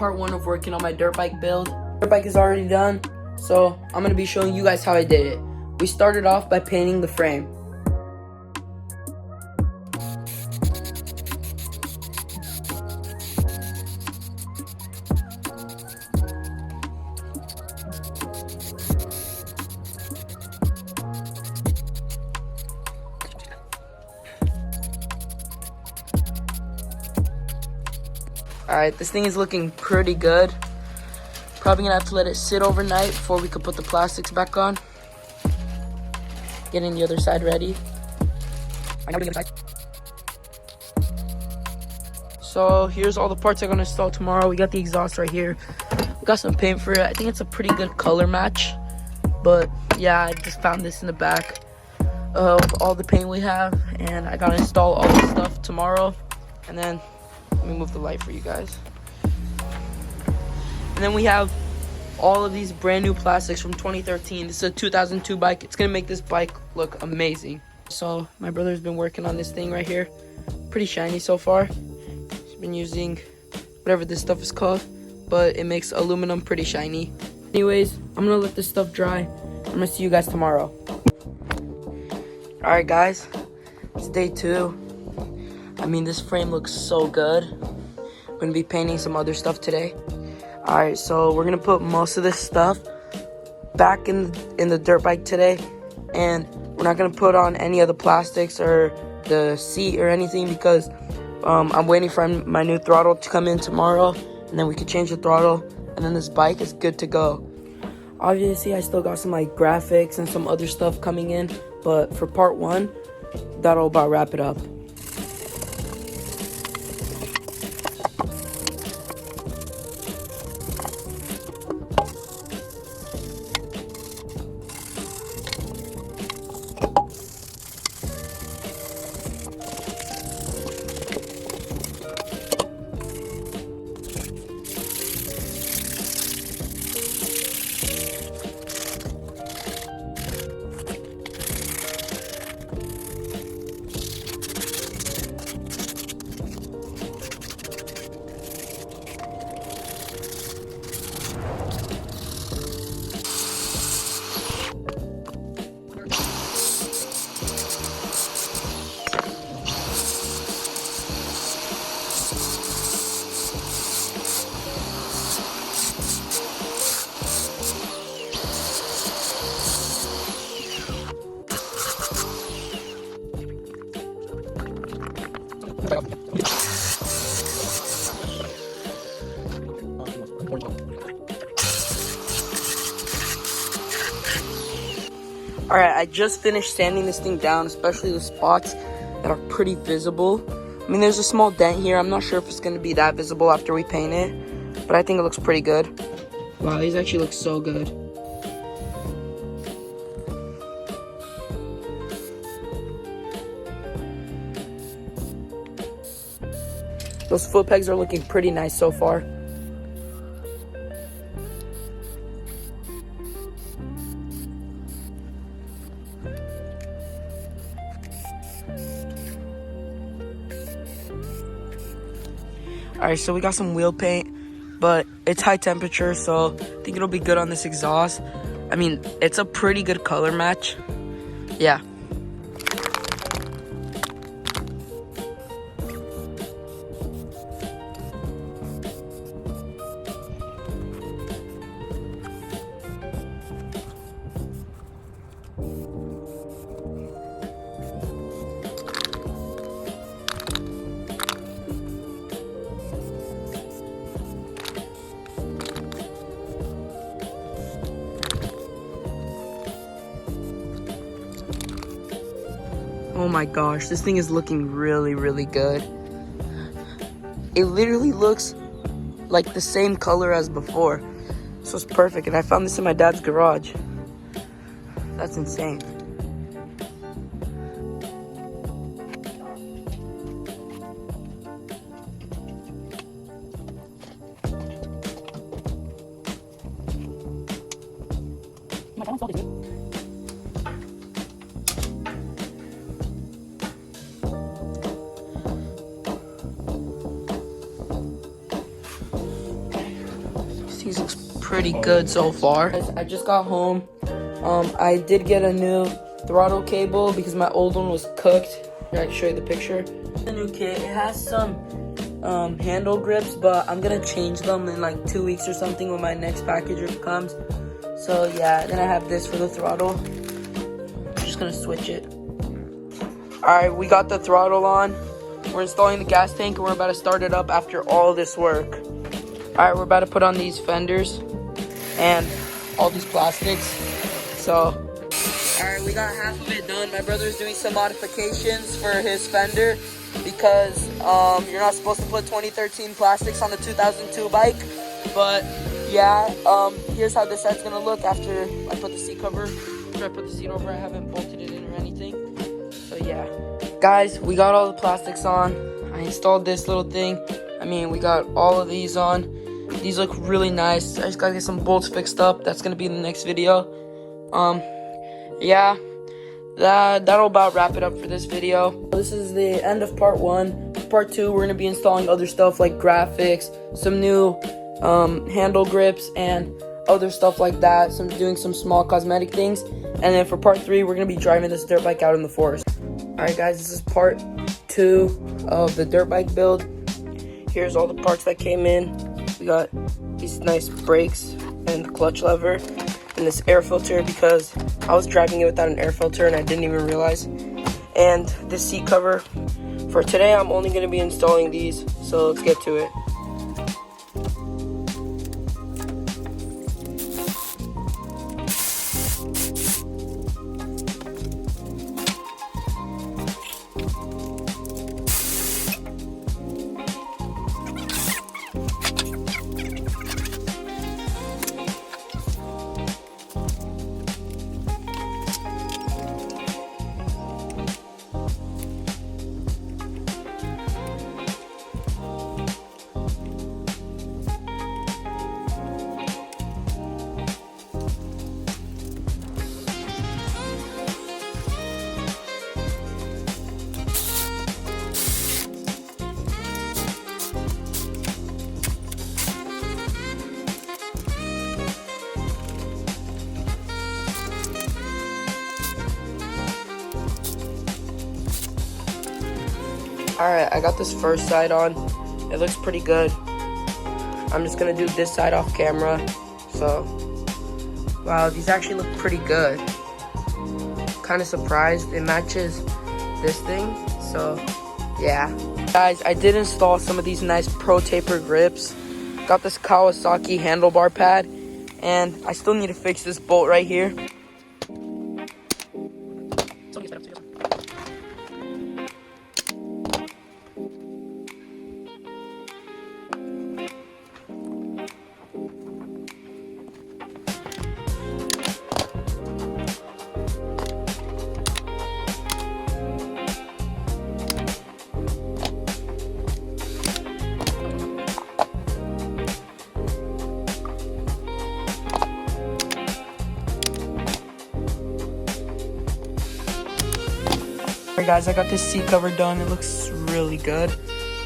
part 1 of working on my dirt bike build. Dirt bike is already done, so I'm going to be showing you guys how I did it. We started off by painting the frame. Alright, this thing is looking pretty good. Probably gonna have to let it sit overnight before we could put the plastics back on. Getting the other side ready. So here's all the parts I'm gonna install tomorrow. We got the exhaust right here. We got some paint for it. I think it's a pretty good color match. But yeah, I just found this in the back of all the paint we have. And I gotta install all the stuff tomorrow. And then let me move the light for you guys. And then we have all of these brand new plastics from 2013. This is a 2002 bike. It's gonna make this bike look amazing. So my brother's been working on this thing right here. Pretty shiny so far. He's been using whatever this stuff is called, but it makes aluminum pretty shiny. Anyways, I'm gonna let this stuff dry. I'm gonna see you guys tomorrow. Alright guys, it's day 2. I mean, this frame looks so good. I'm gonna be painting some other stuff today. Alright, so we're gonna put most of this stuff back in the dirt bike today. And we're not gonna put on any of the plastics or the seat or anything because I'm waiting for my new throttle to come in tomorrow. And then we can change the throttle. And then this bike is good to go. Obviously, I still got some like graphics and some other stuff coming in. But for part 1, that'll about wrap it up. Alright, I just finished sanding this thing down, especially the spots that are pretty visible. I mean, there's a small dent here. I'm not sure if it's going to be that visible after we paint it, but I think it looks pretty good. Wow, these actually look so good. Those foot pegs are looking pretty nice so far. Alright, so we got some wheel paint, but it's high temperature, so I think it'll be good on this exhaust. I mean, it's a pretty good color match. Yeah. Oh my gosh, this thing is looking really, really good. It literally looks like the same color as before. So it's perfect, and I found this in my dad's garage. That's insane. Things looks pretty good so far. I just got home. I did get a new throttle cable because my old one was cooked. Here, I can show you the picture. The new kit, it has some handle grips, but I'm gonna change them in like 2 weeks or something when my next package comes. So yeah, then I have this for the throttle. I'm just gonna switch it. Alright, we got the throttle on. We're installing the gas tank and we're about to start it up after all this work. Alright, we're about to put on these fenders and all these plastics. So, alright, we got half of it done. My brother's doing some modifications for his fender because you're not supposed to put 2013 plastics on the 2002 bike. But yeah, here's how this side's gonna look after I put the seat cover. After I put the seat over, I haven't bolted it in or anything. So yeah. Guys, we got all the plastics on. I installed this little thing. I mean, we got all of these on. These look really nice. I just gotta get some bolts fixed up. That's gonna be in the next video. Yeah, that'll about wrap it up for this video. This is the end of part 1. Part 2, we're gonna be installing other stuff like graphics, some new handle grips, and other stuff like that. Doing some small cosmetic things. And then for part 3, we're gonna be driving this dirt bike out in the forest. Alright guys, this is part 2 of the dirt bike build. Here's all the parts that came in. We got these nice brakes and the clutch lever and this air filter because I was driving it without an air filter and I didn't even realize. And this seat cover. For today, I'm only going to be installing these, so let's get to it. Alright, I got this first side on. It looks pretty good. I'm just gonna do this side off camera. So, wow, these actually look pretty good. Kind of surprised. It matches this thing. So, yeah. Guys, I did install some of these nice Pro Taper grips. Got this Kawasaki handlebar pad. And I still need to fix this bolt right here. Alright guys, I got this seat cover done. It looks really good.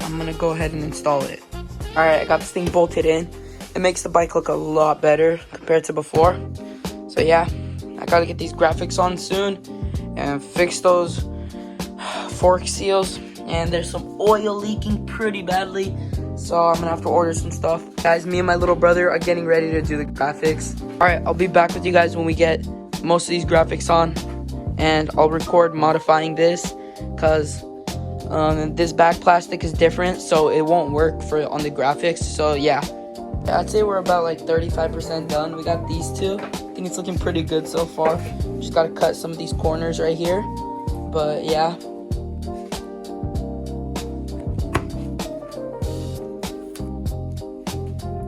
I'm gonna go ahead and install it. Alright, I got this thing bolted in. It makes the bike look a lot better compared to before. So yeah, I gotta get these graphics on soon and fix those fork seals. And there's some oil leaking pretty badly, so I'm gonna have to order some stuff. Guys, me and my little brother are getting ready to do the graphics. Alright, I'll be back with you guys when we get most of these graphics on. And I'll record modifying this because this back plastic is different, so it won't work on the graphics. So yeah, I'd say we're about like 35% done. We got these two. I think it's looking pretty good so far. Just gotta cut some of these corners right here, but yeah.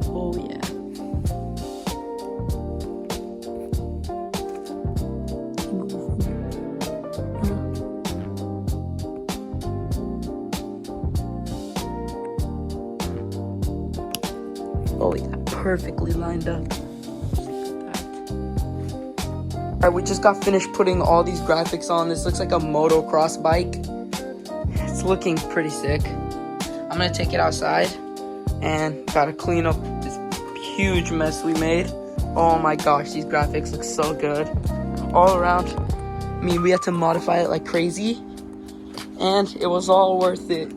Oh yeah. Oh yeah, perfectly lined up. Alright, we just got finished putting all these graphics on. This looks like a motocross bike. It's looking pretty sick. I'm gonna take it outside and gotta clean up this huge mess we made. Oh my gosh, these graphics look so good. All around, I mean, we had to modify it like crazy, and it was all worth it.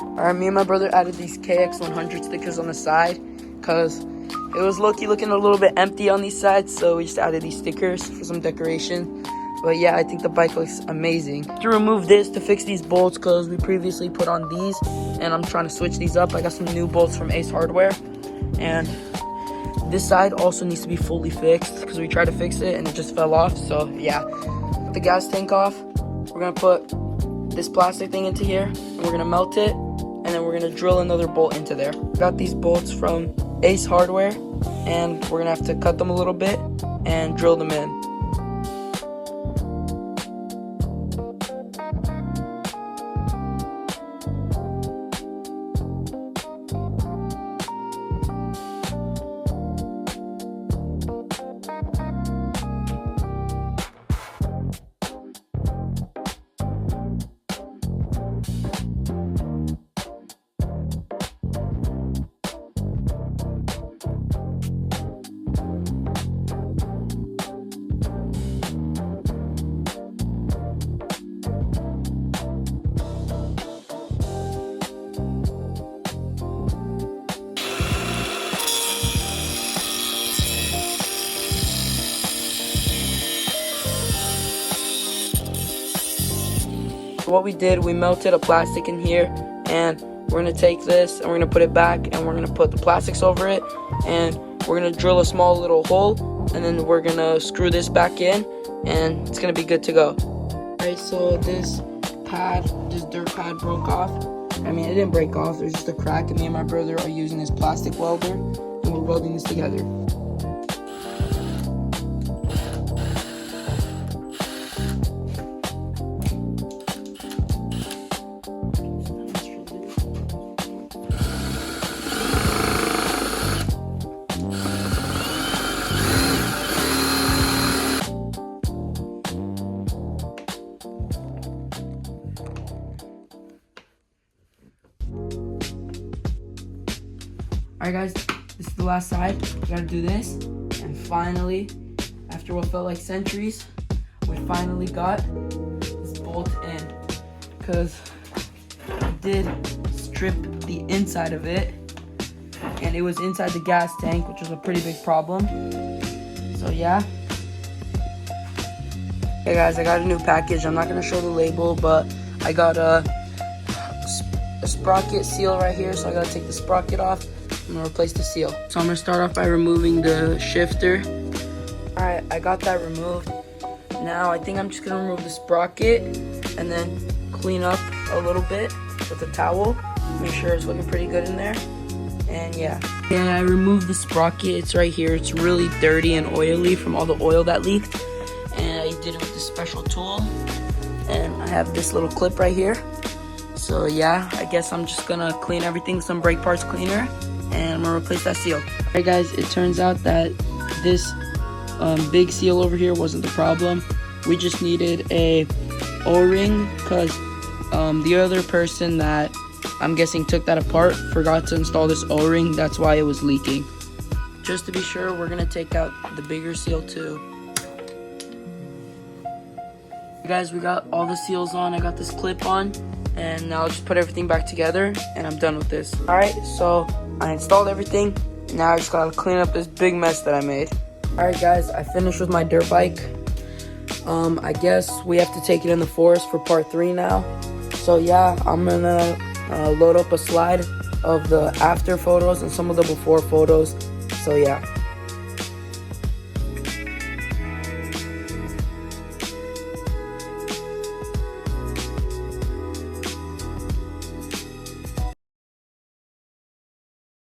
Alright, me and my brother added these KX 100 stickers on the side, because it was low-key looking a little bit empty on these sides, so we just added these stickers for some decoration. But yeah, I think the bike looks amazing. To remove this to fix these bolts, because we previously put on these, and I'm trying to switch these up. I got some new bolts from Ace Hardware, and this side also needs to be fully fixed, because we tried to fix it and it just fell off. So yeah, put the gas tank off. We're gonna put this plastic thing into here, and we're gonna melt it, and then we're gonna drill another bolt into there. Got these bolts from Ace Hardware, and we're gonna have to cut them a little bit and drill them in. What we did, we melted a plastic in here, and we're gonna take this and we're gonna put it back, and we're gonna put the plastics over it, and we're gonna drill a small little hole, and then we're gonna screw this back in, and it's gonna be good to go. Alright, so this dirt pad broke off. I mean, it didn't break off, there's just a crack, and me and my brother are using this plastic welder, and we're welding this together. Alright guys, this is the last side. We gotta do this, and finally, after what felt like centuries, we finally got this bolt in, because I did strip the inside of it, and it was inside the gas tank, which was a pretty big problem. So yeah. Hey guys, I got a new package. I'm not gonna show the label, but I got a sprocket seal right here, so I gotta take the sprocket off. I'm gonna replace the seal. So I'm gonna start off by removing the shifter. Alright, I got that removed. Now I think I'm just gonna remove the sprocket and then clean up a little bit with a towel. Make sure it's looking pretty good in there. And yeah. I removed the sprocket. It's right here. It's really dirty and oily from all the oil that leaked. And I did it with this special tool. And I have this little clip right here. So yeah, I guess I'm just gonna clean everything with some brake parts cleaner, and I'm gonna replace that seal. Alright guys, it turns out that this big seal over here wasn't the problem. We just needed a O-ring, because the other person that I'm guessing took that apart forgot to install this O-ring. That's why it was leaking. Just to be sure, we're gonna take out the bigger seal too. Guys, we got all the seals on. I got this clip on, and now I'll just put everything back together, and I'm done with this. Alright, so I installed everything. Now I just gotta clean up this big mess that I made. Alright guys, I finished with my dirt bike. I guess we have to take it in the forest for part 3 now. So yeah, I'm gonna load up a slide of the after photos and some of the before photos. So yeah.